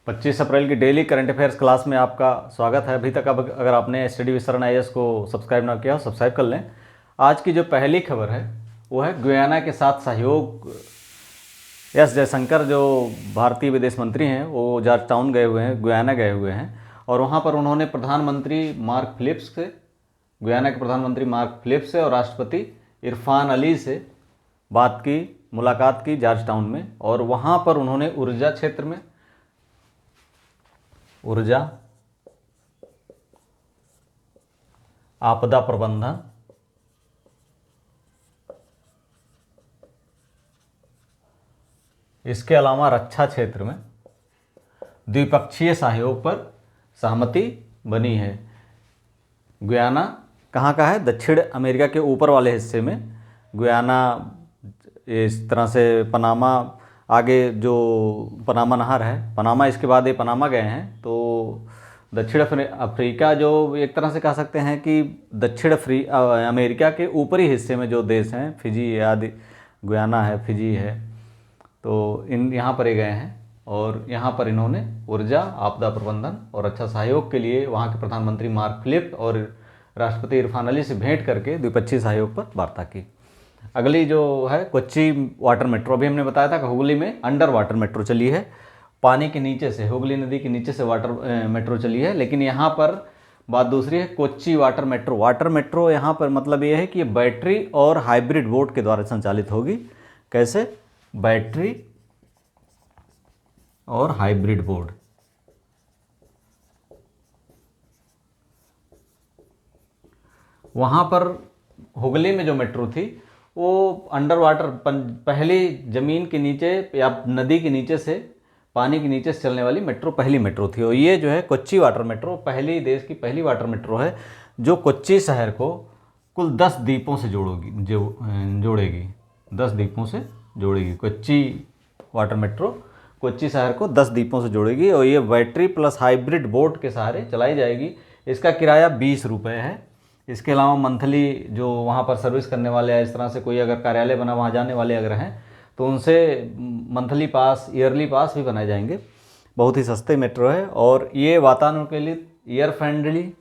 25 अप्रैल की daily current affairs class में आपका स्वागत है। अभी तक अब अगर आपने स्टडी विद सरण IAS को सब्सक्राइब ना किया हो सब्सक्राइब कर लें। आज की जो पहली खबर है वो है गुयाना के साथ सहयोग। एस जयशंकर जो भारतीय विदेश मंत्री हैं वो जॉर्ज टाउन गए हुए हैं, गुयाना गए हुए हैं और वहाँ पर उन्होंने प्रधानमंत्री मार्क फिलिप्स से, गुयाना के प्रधानमंत्री मार्क फिलिप्स से और राष्ट्रपति इरफान अली से मुलाकात की जॉर्ज टाउन में। और वहाँ पर उन्होंने ऊर्जा क्षेत्र में ऊर्जा, आपदा प्रबंधन, इसके अलावा रक्षा क्षेत्र में द्विपक्षीय सहयोग पर सहमति बनी है। गुयाना कहाँ का है? दक्षिण अमेरिका के ऊपर वाले हिस्से में गुयाना। इस तरह से पनामा, आगे जो पनामा नहर है, पनामा, इसके बाद ये पनामा गए हैं। तो दक्षिण अफ्रीका जो एक तरह से कह सकते हैं कि दक्षिण अमेरिका के ऊपरी हिस्से में जो देश हैं, फिजी आदि, गुयाना है, फिजी है, तो यहाँ पर ये गए हैं और यहाँ पर इन्होंने ऊर्जा, आपदा प्रबंधन और अच्छा सहयोग के लिए वहाँ के प्रधानमंत्री मार्क फिलिप और राष्ट्रपति इरफान अली से भेंट करके द्विपक्षीय सहयोग पर वार्ता की। अगली जो है कोच्चि वाटर मेट्रो। अभी हमने बताया था कि हुगली में अंडर वाटर मेट्रो चली है, पानी के नीचे से, हुगली नदी के नीचे से वाटर मेट्रो चली है। लेकिन यहाँ पर बात दूसरी है, Kochi water metro. Water metro यहाँ पर मतलब ये है कि ये बैटरी और हाइब्रिड बोट के द्वारा संचालित होगी। कैसे? बैटरी और हाइब्रिड बोट। वहाँ पर हुगली में जो मेट्रो थी वो अंडर वाटर, पहली ज़मीन के नीचे या नदी के नीचे से, पानी के नीचे से चलने वाली मेट्रो पहली मेट्रो थी। और ये जो है कोच्चि वाटर मेट्रो देश की पहली वाटर मेट्रो है जो कोच्चि शहर को कुल 10 द्वीपों से जोड़ेगी। 10 द्वीपों से जोड़ेगी। कोच्चि वाटर मेट्रो कोच्चि शहर को 10 द्वीपों से जोड़ेगी और ये बैटरी प्लस हाइब्रिड बोट के सहारे चलाई जाएगी। इसका किराया 20 रुपये है। इसके अलावा मंथली जो वहाँ पर सर्विस करने वाले हैं, इस तरह से कोई अगर कार्यालय बना वहाँ जाने वाले अगर हैं तो उनसे मंथली पास, ईयरली पास भी बनाए जाएंगे। बहुत ही सस्ते मेट्रो है और ये वातानुकूलित, ईयर फ्रेंडली,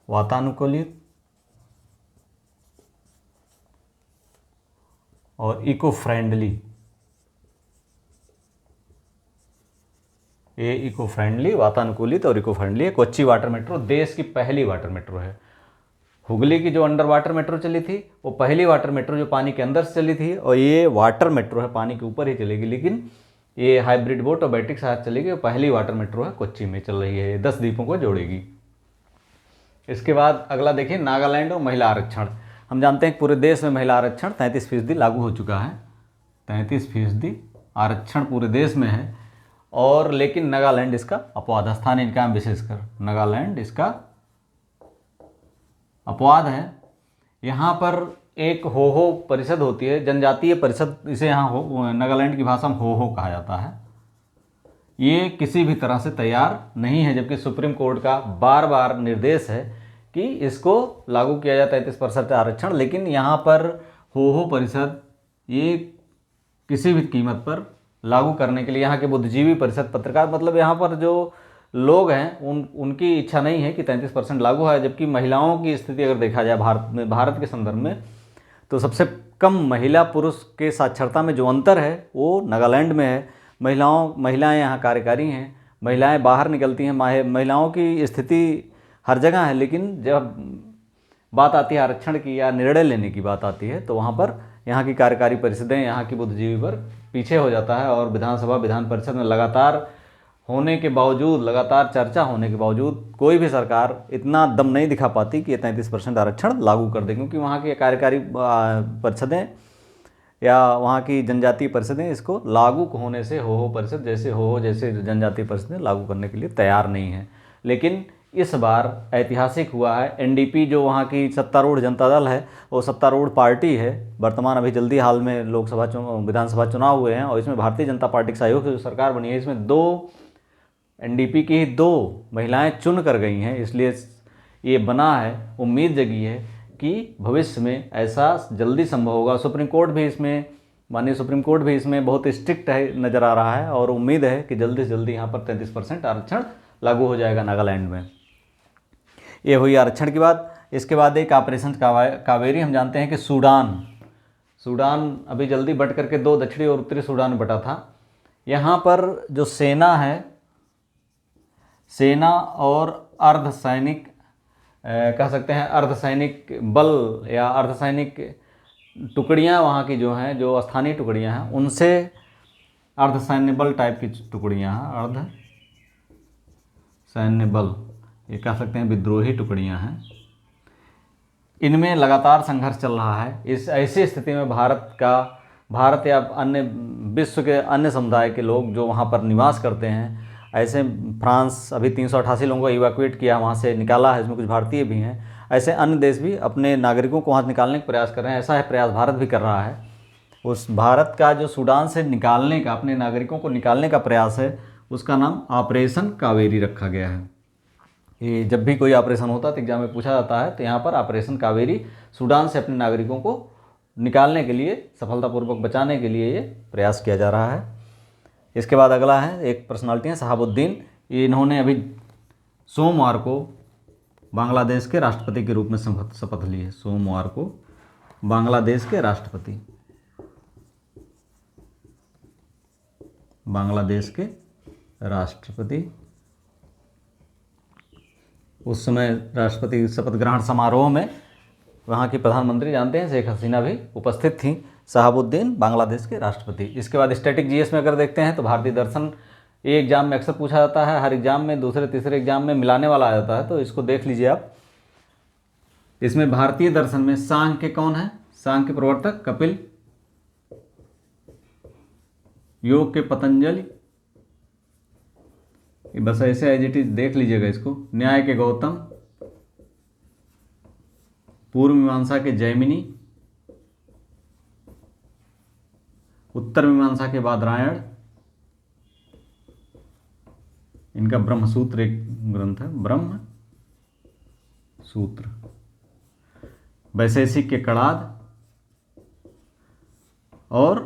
वातानुकूलित और इको फ्रेंडली, ये इको फ्रेंडली, वातानुकूलित और इको फ्रेंडली है। कोच्चि वाटर मेट्रो देश की पहली वाटर मेट्रो है। हुगली की जो अंडर वाटर मेट्रो चली थी वो पहली वाटर मेट्रो जो पानी के अंदर से चली थी, और ये वाटर मेट्रो है, पानी के ऊपर ही चलेगी, लेकिन ये हाइब्रिड बोट और बैटरी के साथ चलेगी। वो पहली वाटर मेट्रो है, कोच्चि में चल रही है, 10 द्वीपों को जोड़ेगी। इसके बाद अगला देखिए, नागालैंड और महिला आरक्षण। हम जानते हैं पूरे देश में महिला आरक्षण 33% लागू हो चुका है। 33% आरक्षण पूरे देश में है। और लेकिन नागालैंड इसका अपवाद, स्थानीय निकाय विशेषकर नागालैंड इसका अपवाद है। यहाँ पर एक हो परिषद होती है, जनजातीय परिषद, इसे यहाँ नागालैंड की भाषा में हो कहा जाता है। ये किसी भी तरह से तैयार नहीं है, जबकि सुप्रीम कोर्ट का बार बार निर्देश है कि इसको लागू किया जाए 33% आरक्षण। लेकिन यहाँ पर हो परिषद ये किसी भी कीमत पर लागू करने के लिए, यहाँ के बुद्धिजीवी परिषद, पत्रकार, मतलब यहाँ पर जो लोग हैं उनकी इच्छा नहीं है कि 33% लागू है। जबकि महिलाओं की स्थिति अगर देखा जाए भारत के संदर्भ में, तो सबसे कम महिला पुरुष के साक्षरता में जो अंतर है वो नागालैंड में है। महिलाएं यहाँ कार्यकारी हैं, महिलाएं बाहर निकलती हैं, महिलाओं की स्थिति हर जगह है। लेकिन जब बात आती है आरक्षण की या निर्णय लेने की बात आती है तो वहाँ पर यहाँ की कार्यकारी परिषदें, यहाँ की बुद्धिजीवी वर्ग पीछे हो जाता है। और विधानसभा, विधान परिषद में लगातार चर्चा होने के बावजूद कोई भी सरकार इतना दम नहीं दिखा पाती कि ये 33% आरक्षण लागू कर दे, क्योंकि वहाँ की कार्यकारी परिषदें या वहाँ की जनजातीय परिषदें इसको लागू होने से, हो परिषद जैसे जनजातीय परिषदें लागू करने के लिए तैयार नहीं है। लेकिन इस बार ऐतिहासिक हुआ है। एनडीपी जो वहाँ की सत्तारूढ़ जनता दल है, वो सत्तारूढ़ पार्टी है वर्तमान। अभी जल्दी हाल में विधानसभा चुनाव हुए हैं और इसमें भारतीय जनता पार्टी के सहयोग से जो सरकार बनी है, इसमें एनडीपी की ही 2 महिलाएं चुन कर गई हैं। इसलिए ये बना है, उम्मीद जगी है कि भविष्य में ऐसा जल्दी संभव होगा। सुप्रीम कोर्ट भी इसमें माननीय सुप्रीम कोर्ट भी इसमें बहुत स्ट्रिक्ट है नज़र आ रहा है और उम्मीद है कि जल्दी से जल्दी यहाँ पर 33% आरक्षण लागू हो जाएगा नागालैंड में। ये हुई आरक्षण की बात। इसके बाद एक ऑपरेशन कावेरी, हम जानते हैं कि सूडान अभी जल्दी बट करके 2 दक्षिणी और उत्तरी सूडान में बटा था। यहाँ पर जो सेना है, सेना और अर्धसैनिक कह सकते हैं अर्धसैनिक बल या अर्धसैनिक टुकड़ियाँ वहाँ की जो हैं, जो स्थानीय टुकड़ियाँ हैं, उनसे अर्धसैन्य बल टाइप की टुकड़ियाँ हैं, अर्धसैन्य बल ये कह सकते हैं विद्रोही टुकड़ियाँ हैं। इनमें लगातार संघर्ष चल रहा है। इस ऐसी स्थिति में भारत या अन्य विश्व के अन्य समुदाय के लोग जो वहाँ पर निवास करते हैं, ऐसे फ्रांस अभी 388 लोगों को इवैक्यूएट किया, वहाँ से निकाला है, इसमें कुछ भारतीय भी हैं। ऐसे अन्य देश भी अपने नागरिकों को वहाँ से निकालने का प्रयास कर रहे हैं। ऐसा है प्रयास भारत भी कर रहा है। उस भारत का जो सूडान से निकालने का, अपने नागरिकों को निकालने का प्रयास है, उसका नाम ऑपरेशन कावेरी रखा गया है। ये जब भी कोई ऑपरेशन होता है तो एग्जाम में पूछा जाता है, तो यहाँ पर ऑपरेशन कावेरी सूडान से अपने नागरिकों को निकालने के लिए, सफलतापूर्वक बचाने के लिए ये प्रयास किया जा रहा है। इसके बाद अगला है एक पर्सनालिटी है शहाबुद्दीन। इन्होंने अभी सोमवार को बांग्लादेश के राष्ट्रपति के रूप में शपथ ली है। सोमवार को बांग्लादेश के राष्ट्रपति, बांग्लादेश के राष्ट्रपति। उस समय राष्ट्रपति शपथ ग्रहण समारोह में वहाँ की प्रधानमंत्री जानते हैं शेख हसीना भी उपस्थित थीं। शहाबुद्दीन बांग्लादेश के राष्ट्रपति। इसके बाद स्टैटिक जीएस में अगर देखते हैं तो भारतीय दर्शन ये एग्जाम में अक्सर पूछा जाता है, हर एग्जाम में दूसरे तीसरे एग्जाम में मिलाने वाला आ जाता है, तो इसको देख लीजिए आप। इसमें भारतीय दर्शन में सांख्य कौन है? सांख्य प्रवर्तक कपिल, योग के पतंजलि, बस ऐसे एज इट इज देख लीजिएगा इसको। न्याय के गौतम, पूर्व मीमांसा के जैमिनी, उत्तर मीमांसा के बादरायण, इनका ब्रह्मसूत्र एक ग्रंथ है, ब्रह्म सूत्र, वैशेषिक के कड़ाद और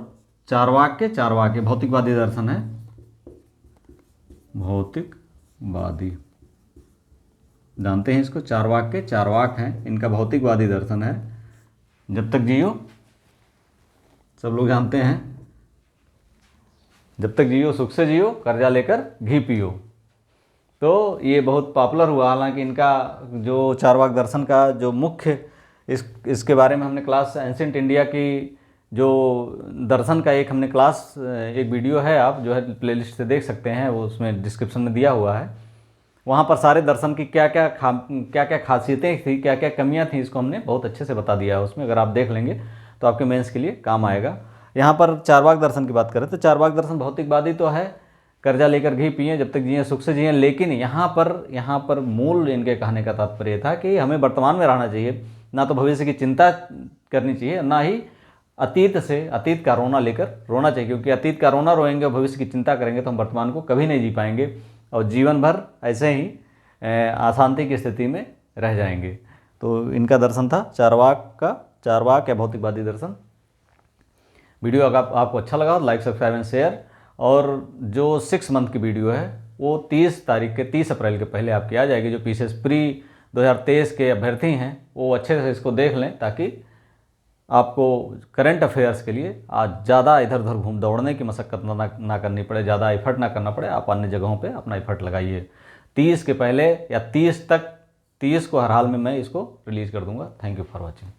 चारवाक भौतिकवादी दर्शन है, भौतिकवादी जानते हैं इसको। चारवाक हैं, इनका भौतिकवादी दर्शन है। जब तक जियो, सब लोग जानते हैं, जब तक जियो सुख से जियो, कर्जा लेकर घी पियो। तो ये बहुत पॉपुलर हुआ। हालांकि इनका जो चारवाक दर्शन का जो मुख्य इसके बारे में हमने क्लास एंशिएंट इंडिया की जो दर्शन का एक हमने क्लास, एक वीडियो है, आप जो है प्लेलिस्ट से देख सकते हैं, वो उसमें डिस्क्रिप्शन में दिया हुआ है। वहाँ पर सारे दर्शन की क्या क्या खासियतें थी, क्या क्या कमियाँ थी, इसको हमने बहुत अच्छे से बता दिया है उसमें। अगर आप देख लेंगे तो आपके मेंस के लिए काम आएगा। यहाँ पर चारवाक दर्शन की बात करें तो चारवाक दर्शन भौतिकवादी तो है, कर्जा लेकर घी पिए, जब तक जिए सुख से जिए। लेकिन यहाँ पर मूल इनके कहने का तात्पर्य था कि हमें वर्तमान में रहना चाहिए, ना तो भविष्य की चिंता करनी चाहिए, ना ही अतीत का रोना चाहिए, क्योंकि अतीत का रोना रोएंगे और भविष्य की चिंता करेंगे तो हम वर्तमान को कभी नहीं जी पाएंगे और जीवन भर ऐसे ही अशांति की स्थिति में रह जाएंगे। तो इनका दर्शन था चारवाक या भौतिकवादी दर्शन। वीडियो अगर आपको अच्छा लगा तो लाइक, सब्सक्राइब एंड शेयर। और जो 6 मंथ की वीडियो है वो 30 अप्रैल के पहले आपकी आ जाएगी। जो पीसीएस प्री 2023 के अभ्यर्थी हैं वो अच्छे से इसको देख लें, ताकि आपको करंट अफेयर्स के लिए आज ज़्यादा इधर उधर दौड़ने की मशक्क़त ना करनी पड़े, ज़्यादा एफर्ट ना करना पड़े। आप अन्य जगहों पे अपना एफर्ट लगाइए। 30 के पहले या 30 को हर हाल में मैं इसको रिलीज़ कर दूंगा। Thank you for watching.